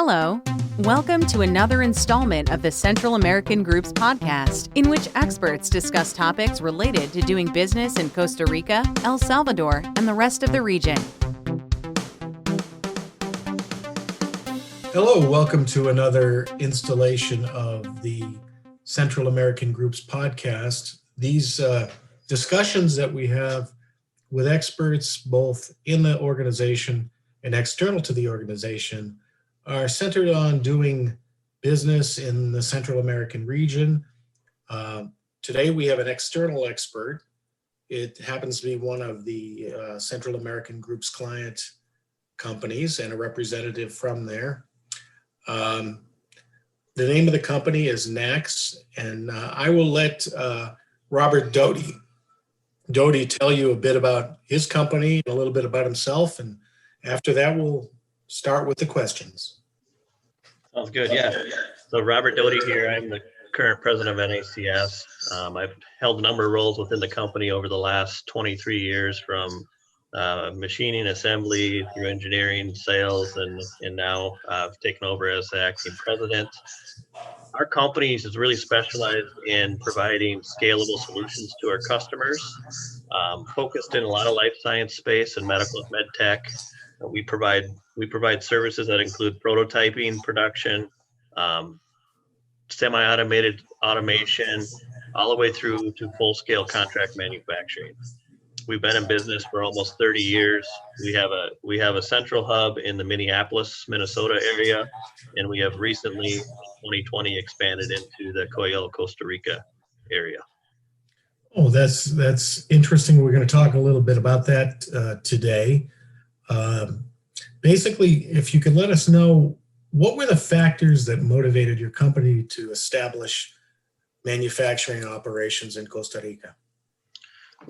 Hello. Welcome to another installment of the Central American Group's podcast, in which experts discuss topics related to doing business in Costa Rica, El Salvador, and the rest of the region. Hello, welcome to another installation of the Central American Group's podcast. These discussions that we have with experts both in the organization and external to the organization are centered on doing business in the Central American region. Today we have an external expert. It happens to be one of the Central American Group's client companies and a representative from there. The name of the company is NAX, and I will let Robert Doty tell you a bit about his company and a little bit about himself, and after that we'll start with the questions. Sounds good, yeah. So Robert Doty here. I'm the current president of NACS. I've held a number of roles within the company over the last 23 years, from machining, assembly, through engineering, sales, and now I've taken over as the acting president. Our company is really specialized in providing scalable solutions to our customers, focused in a lot of life science space and medical med tech. We provide services that include prototyping, production, semi-automated automation, all the way through to full-scale contract manufacturing. We've been in business for almost 30 years. We have a central hub in the Minneapolis, Minnesota area, and we have recently, in 2020, expanded into the Coyol, Costa Rica area. Oh, that's interesting. We're going to talk a little bit about that today. Basically, if you could let us know, what were the factors that motivated your company to establish manufacturing operations in Costa Rica?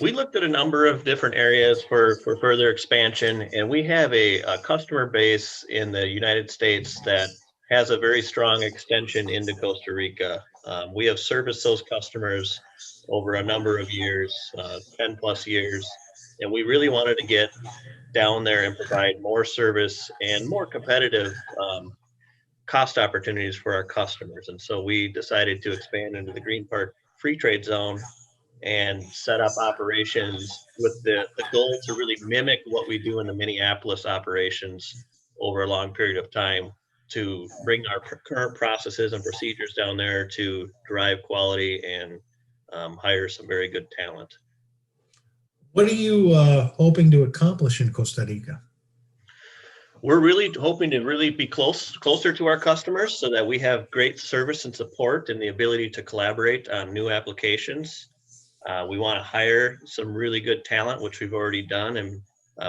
We looked at a number of different areas for further expansion, and we have a customer base in the United States that has a very strong extension into Costa Rica. We have serviced those customers over a number of years, 10 plus years, and we really wanted to get down there and provide more service and more competitive cost opportunities for our customers. And so we decided to expand into the Green Park Free Trade Zone and set up operations with the goal to really mimic what we do in the Minneapolis operations over a long period of time, to bring our current processes and procedures down there to drive quality and hire some very good talent. What are you hoping to accomplish in Costa Rica? We're really hoping to really be closer to our customers so that we have great service and support and the ability to collaborate on new applications. We want to hire some really good talent, which we've already done, and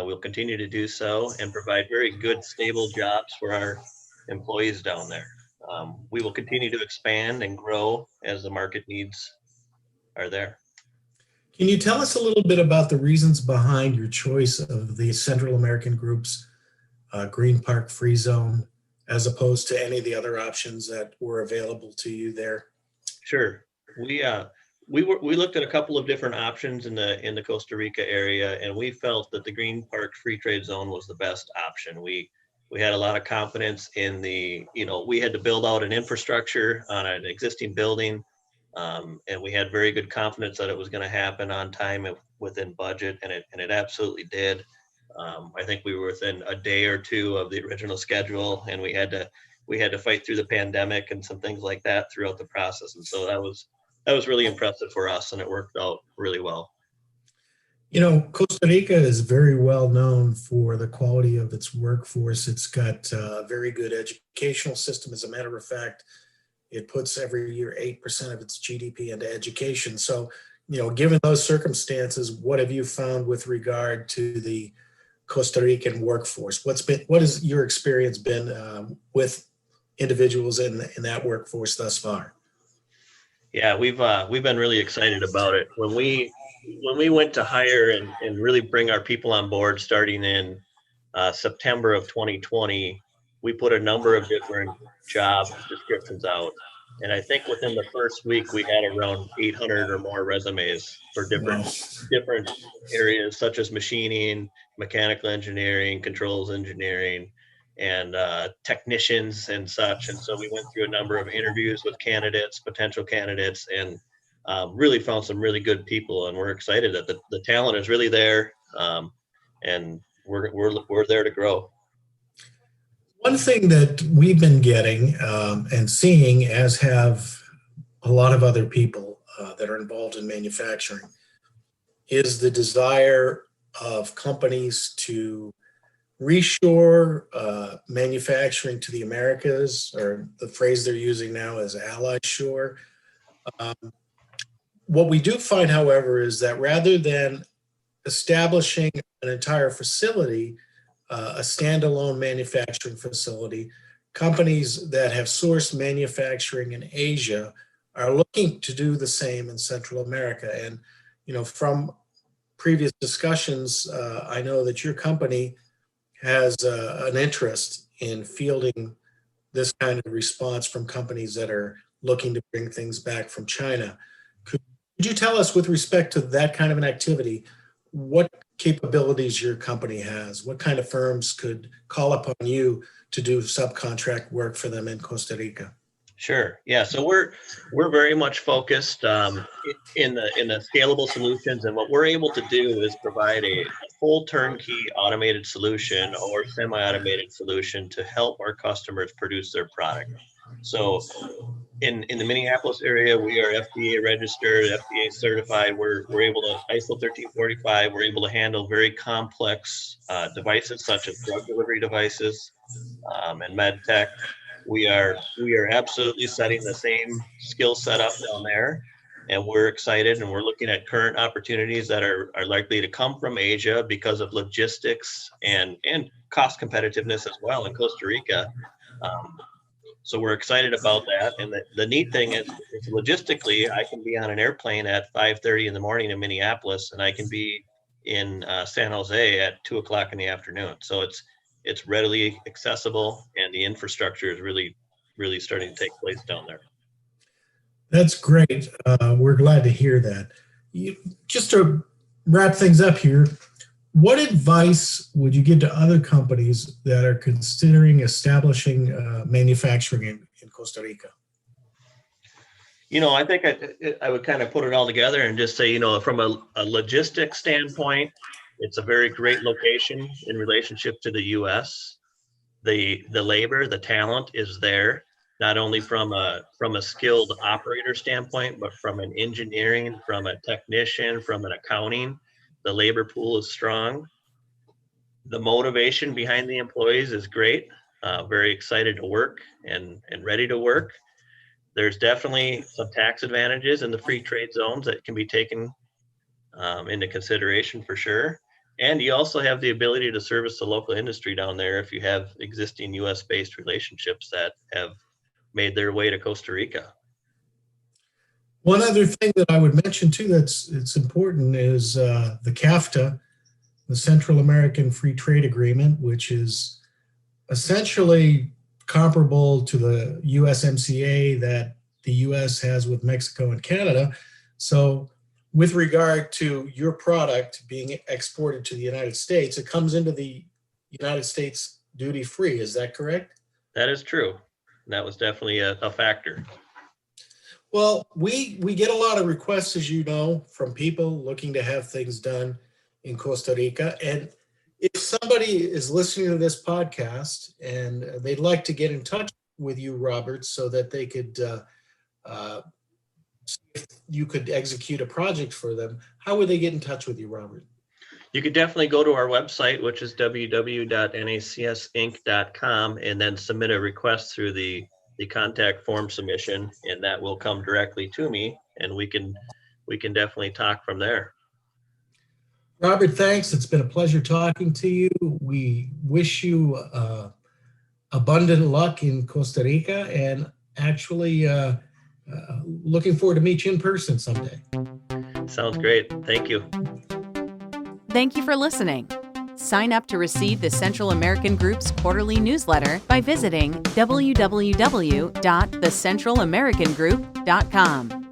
we'll continue to do so, and provide very good, stable jobs for our employees down there. We will continue to expand and grow as the market needs are there. Can you tell us a little bit about the reasons behind your choice of the Central American Group's Green Park Free Zone, as opposed to any of the other options that were available to you there? Sure. We looked at a couple of different options in the Costa Rica area, and we felt that the Green Park Free Trade Zone was the best option. We had a lot of confidence in we had to build out an infrastructure on an existing building, and we had very good confidence that it was going to happen on time and within budget, and it absolutely did. I think we were within a day or two of the original schedule, and we had to fight through the pandemic and some things like that throughout the process, and so that was really impressive for us, and it worked out really well. You know, Costa Rica is very well known for the quality of its workforce. It's got a very good educational system. As a matter of fact, it puts every year 8% of its GDP into education. So, given those circumstances, what have you found with regard to the Costa Rican workforce? What has your experience been with individuals in that workforce thus far? Yeah, we've been really excited about it. When we went to hire and really bring our people on board starting in September of 2020, we put a number of different job descriptions out. And I think within the first week, we had around 800 or more resumes for different areas, such as machining, mechanical engineering, controls engineering. and technicians and such. And so we went through a number of interviews with candidates, potential candidates, and really found some really good people. And we're excited that the talent is really there, and we're there to grow. One thing that we've been getting and seeing, as have a lot of other people that are involved in manufacturing, is the desire of companies to reshore manufacturing to the Americas, or the phrase they're using now is ally shore. What we do find, however, is that rather than establishing an entire facility, a standalone manufacturing facility, companies that have sourced manufacturing in Asia are looking to do the same in Central America. And, from previous discussions, I know that your company has an interest in fielding this kind of response from companies that are looking to bring things back from China. Could you tell us, with respect to that kind of an activity, what capabilities your company has? What kind of firms could call upon you to do subcontract work for them in Costa Rica? Sure. Yeah. So we're very much focused in the scalable solutions, and what we're able to do is provide a full turnkey automated solution or semi-automated solution to help our customers produce their product. So in the Minneapolis area, we are FDA registered, FDA certified. We're able to ISO 1345. We're able to handle very complex devices such as drug delivery devices and med tech. We are absolutely setting the same skill set up down there, and we're excited, and we're looking at current opportunities that are likely to come from Asia because of logistics and cost competitiveness as well in Costa Rica. So we're excited about that. And the neat thing is logistically, I can be on an airplane at 5:30 in the morning in Minneapolis, and I can be in San Jose at 2 o'clock in the afternoon. So it's readily accessible, and the infrastructure is really, really starting to take place down there. That's great. We're glad to hear that. Just to wrap things up here, what advice would you give to other companies that are considering establishing manufacturing in Costa Rica? I think I would kind of put it all together and just say, from a logistics standpoint, it's a very great location in relationship to the U.S. The labor, the talent is there, not only from a skilled operator standpoint, but from an engineering, from a technician, from an accounting. The labor pool is strong. The motivation behind the employees is great. Very excited to work and ready to work. There's definitely some tax advantages in the free trade zones that can be taken into consideration for sure. And you also have the ability to service the local industry down there if you have existing U.S.-based relationships that have made their way to Costa Rica. One other thing that I would mention too it's important is the CAFTA, the Central American Free Trade Agreement, which is essentially comparable to the USMCA that the U.S. has with Mexico and Canada. So with regard to your product being exported to the United States, it comes into the United States duty-free. Is that correct? That is true. That was definitely a factor. Well, we get a lot of requests, as you know, from people looking to have things done in Costa Rica. And if somebody is listening to this podcast and they'd like to get in touch with you, Robert, so that they could see if you could execute a project for them, how would they get in touch with you, Robert? You could definitely go to our website, which is www.nacsinc.com, and then submit a request through the contact form submission, and that will come directly to me, and we can definitely talk from there. Robert, thanks. It's been a pleasure talking to you. We wish you abundant luck in Costa Rica, and actually looking forward to meet you in person someday. Sounds great. Thank you. Thank you for listening. Sign up to receive the Central American Group's quarterly newsletter by visiting www.thecentralamericangroup.com.